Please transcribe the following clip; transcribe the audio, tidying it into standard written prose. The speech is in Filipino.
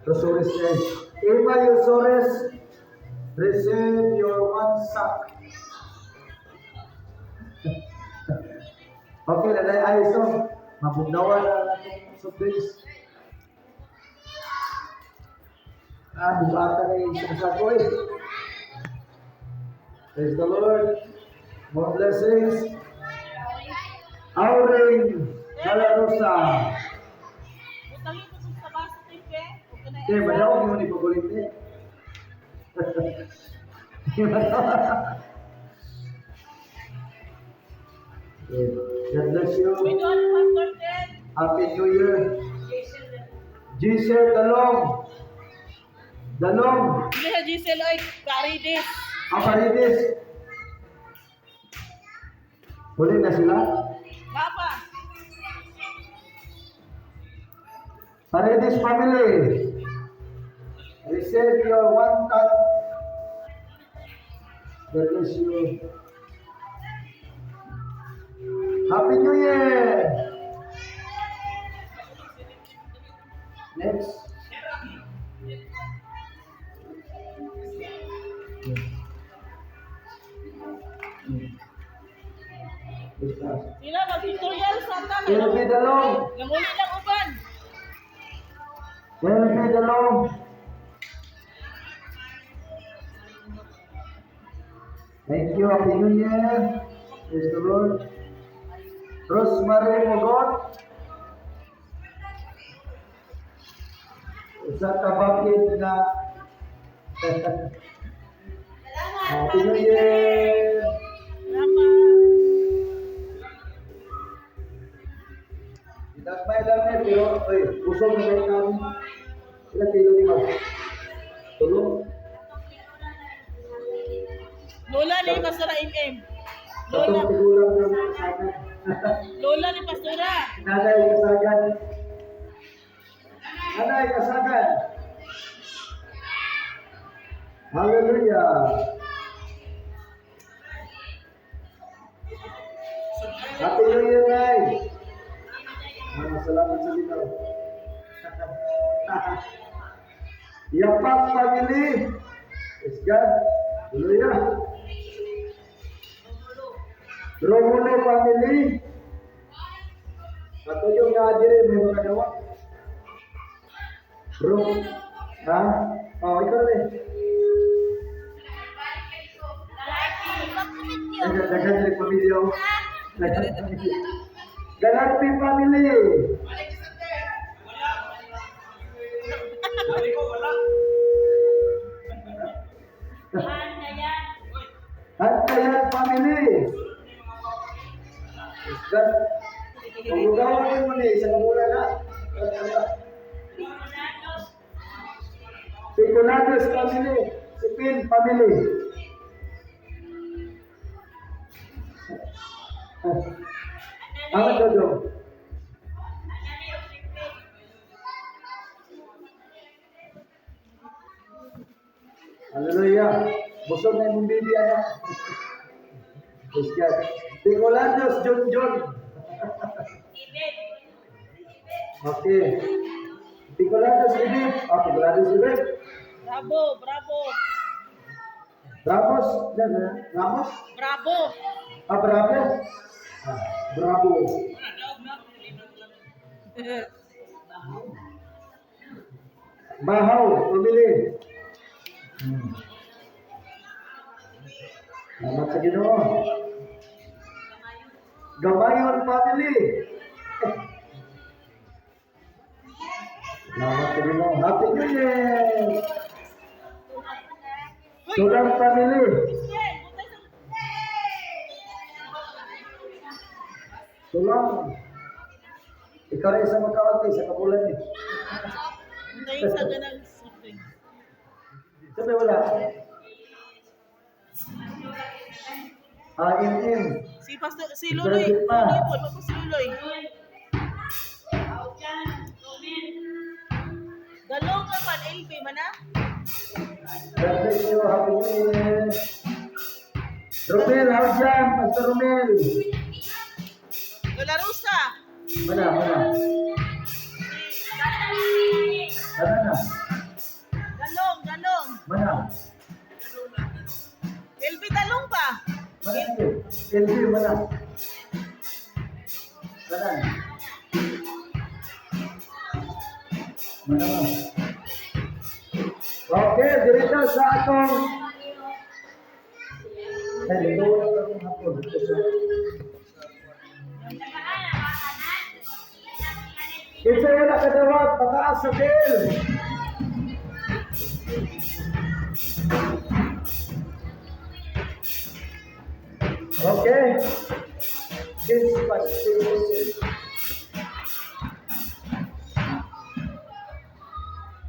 Rosores guys. Emma Rosores, receive your one sack. Okay, nanay ayos to. Mabugnawan na natin sa place. Bukatan na yung sinasabi eh. Praise the Lord. More blessings. Auring Galarosa. Okay, madaw yung ni pagulit eh. God bless you. Happy New Year. Giselle Dalong. Dalong. Hindi ha Giselle ay Paridis. Paridis. Huli na sila? Papa. Paridis family. Receive your one time. God bless you. Happy New Year. Next. Sila mag-tutorial sa tanan. Elvi Dalong. Namuli lang uban. Elvi Dalong. Thank you. Happy New Year. Praise the Lord. Rosemary Mogot. Sa kabakit na Happy New Year. Tidak may lang eh, pero usog na may kami. Ilang kilo di ba? Tulong? Lola ni Pastora MM. Katong tigulang na kasagan. Lola ni Pastora. Nanay kasagan. Nanay kasagan. Hallelujah. Happy New Year, Nay. Salamat sa Ginoo. Yapak family. Praise God. Hallelujah. Romulo family. Katuyo nga diri may mga dawa. Bro. Ha? Oh, ikaw rin. Dagan diri pamilya. Galarpi family. Sabi ko, wala. Hantayan family. Paglugawan mo ni isang mula na. Piconados family. Sipin family. Ano to do? Hallelujah. Busog na yung baby anak. Praise God. Picolandos John. Okay. Picolandos Ibib. Picolandos Ibib. Bravo. Ramos. Ramos? Bravo. Bravo. Bravo. Bahaw. Pamili. Salamat sa Ginoo. Gamayon family. Salamat sa Ginoo. Happy New Year. Sulang family. Sulang. Ikaw rin sa magkawati sa kapulan eh. Tayo sa ganang something. Sabi wala. In. Si Luloy. Luloy po. Ano po si Luloy? Galong naman. LP man na? God bless you. Happy New Year. Romel, how's yan? Pastor Romel. Lola Rosa. Mana. LB mana? Kanan. Mana mo? Okay, dirito sa atong hello, atong hapon. Dito sa Kinsa wala kadawat, pataas sa bill. Okay. This was